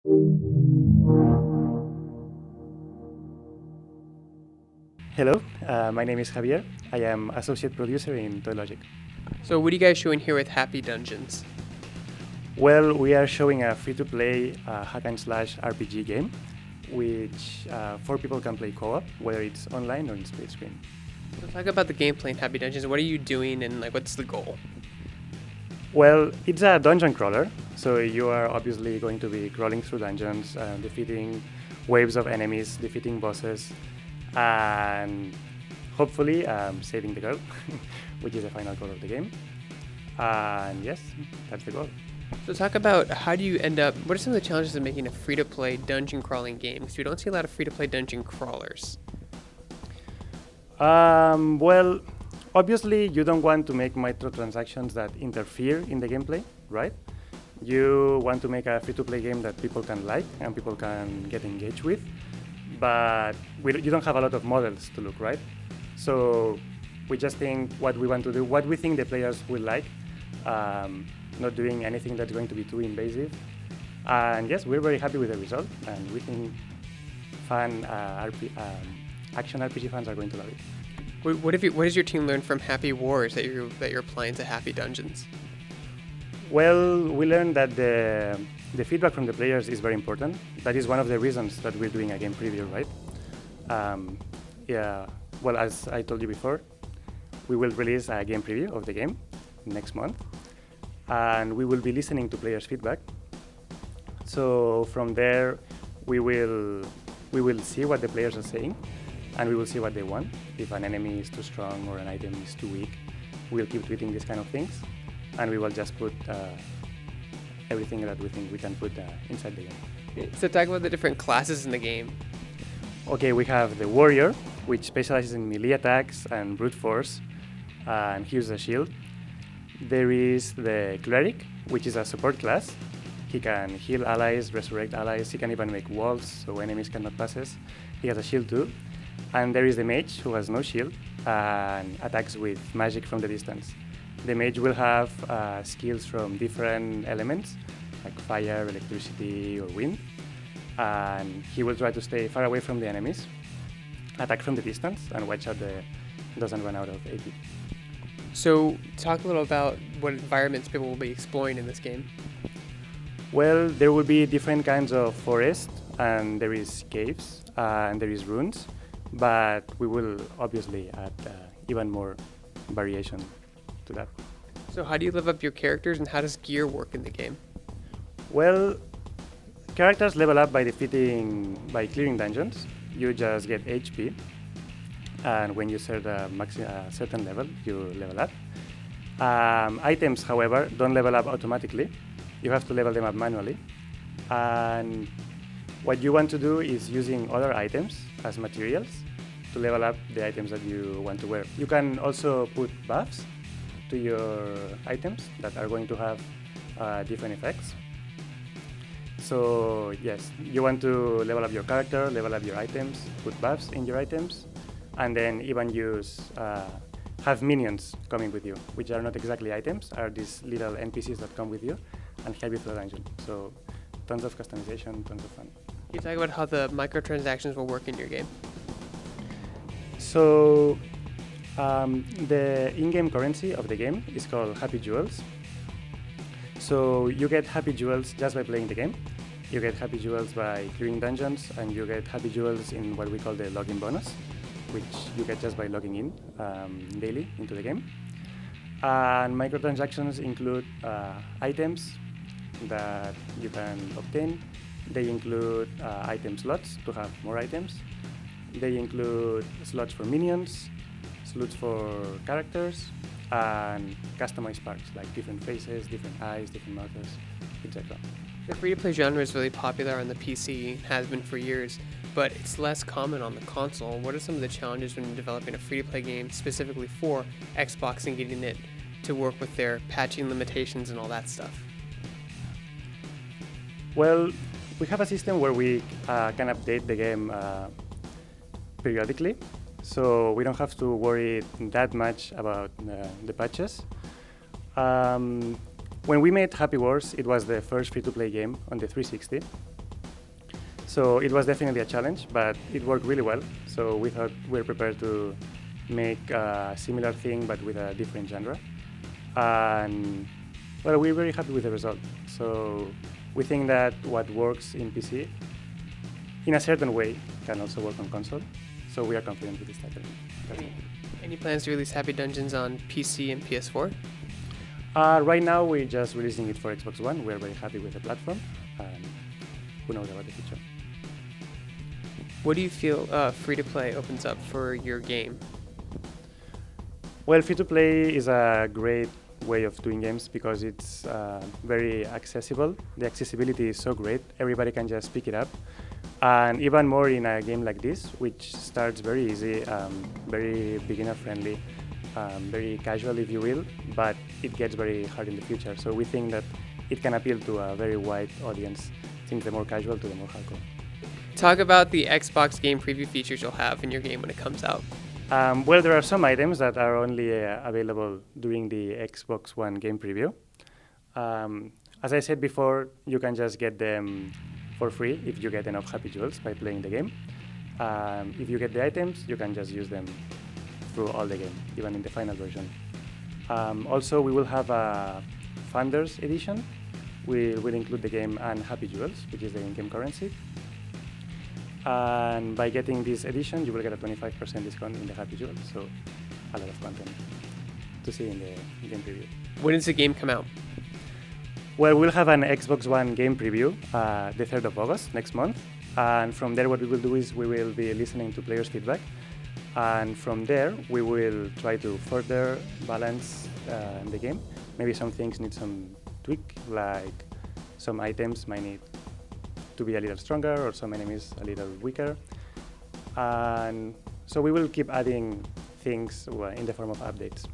Hello, my name is Javier. I am associate producer in ToyLogic. So what are you guys showing here with Happy Dungeons? Well, we are showing a free-to-play hack and slash RPG game, which 4 people can play co-op, whether it's online or in split screen. So talk about the gameplay in Happy Dungeons. What are you doing and what's the goal? Well, it's a dungeon crawler, so you are obviously going to be crawling through dungeons, defeating waves of enemies, defeating bosses, and hopefully saving the girl, which is the final goal of the game. And yes, that's the goal. So talk about how do you end up, what are some of the challenges of making a free-to-play dungeon crawling game? Because we don't see a lot of free-to-play dungeon crawlers. Well, obviously you don't want to make microtransactions that interfere in the gameplay, right? You want to make a free-to-play game that people can like and people can get engaged with, but you don't have a lot of models to look, right? So we just think what we want to do, what we think the players will like, not doing anything that's going to be too invasive. And yes, we're very happy with the result, and we think action RPG fans are going to love it. What has your team learned from Happy Wars that you're applying to Happy Dungeons? Well, we learned that the feedback from the players is very important. That is one of the reasons that we're doing a game preview, right? Yeah. Well, as I told you before, we will release a game preview of the game next month, and we will be listening to players' feedback. So from there, we will see what the players are saying, and we will see what they want. If an enemy is too strong or an item is too weak, we'll keep tweeting these kind of things, and we will just put everything that we think we can put inside the game. So talk about the different classes in the game. Okay, we have the warrior, which specializes in melee attacks and brute force, and he uses a shield. There is the cleric, which is a support class. He can heal allies, resurrect allies. He can even make walls so enemies cannot pass us. He has a shield too. And there is the mage, who has no shield and attacks with magic from the distance. The mage will have skills from different elements, like fire, electricity, or wind. And he will try to stay far away from the enemies, attack from the distance, and watch out doesn't run out of AP. So talk a little about what environments people will be exploring in this game. Well, there will be different kinds of forest, and there is caves, and there is ruins, but we will obviously add even more variation to that. So how do you live up your characters, and how does gear work in the game? Well, characters level up by clearing dungeons. You just get HP, and when you set a certain level, you level up. Items, however, don't level up automatically. You have to level them up manually. And what you want to do is using other items as materials to level up the items that you want to wear. You can also put buffs to your items that are going to have different effects. So yes, you want to level up your character, level up your items, put buffs in your items, and then even have minions coming with you, which are not exactly items, are these little NPCs that come with you and help you through the dungeon. So tons of customization, tons of fun. Can you talk about how the microtransactions will work in your game? So the in-game currency of the game is called Happy Jewels. So you get Happy Jewels just by playing the game. You get Happy Jewels by clearing dungeons, and you get Happy Jewels in what we call the login bonus, which you get just by logging in daily into the game. And microtransactions include items that you can obtain. They include item slots to have more items. They include slots for minions, slots for characters, and customized parts like different faces, different eyes, different mouths, etc. The free-to-play genre is really popular on the PC, has been for years, but it's less common on the console. What are some of the challenges when developing a free-to-play game specifically for Xbox and getting it to work with their patching limitations and all that stuff? Well, we have a system where we can update the game periodically, so we don't have to worry that much about the patches. When we made Happy Wars, it was the first free-to-play game on the 360, So it was definitely a challenge, but it worked really well. So we thought we're prepared to make a similar thing, but with a different genre. And well, we're very happy with the result. So we think that what works in PC, in a certain way, can also work on console. So we are confident with this title. Any plans to release Happy Dungeons on PC and PS4? Right now, we're just releasing it for Xbox One. We're very happy with the platform, and who knows about the future. What do you feel free-to-play opens up for your game? Well, free-to-play is a great way of doing games because it's very accessible. The accessibility is so great. Everybody can just pick it up. And even more in a game like this, which starts very easy, very beginner-friendly, very casual, if you will, but it gets very hard in the future. So we think that it can appeal to a very wide audience, since the more casual to the more hardcore. Talk about the Xbox game preview features you'll have in your game when it comes out. Well, there are some items that are only available during the Xbox One game preview. As I said before, you can just get them for free if you get enough Happy Jewels by playing the game. If you get the items, you can just use them through all the game, even in the final version. Also, we will have a Founders Edition. We will include the game and Happy Jewels, which is the in-game currency. And by getting this edition, you will get a 25% discount in the Happy Jewels, so a lot of content to see in the game preview. When does the game come out? Well, we'll have an Xbox One game preview the 3rd of August, next month. And from there, what we will do is we will be listening to players' feedback. And from there, we will try to further balance the game. Maybe some things need some tweak, like some items might need to be a little stronger or some enemies a little weaker. And so we will keep adding things in the form of updates.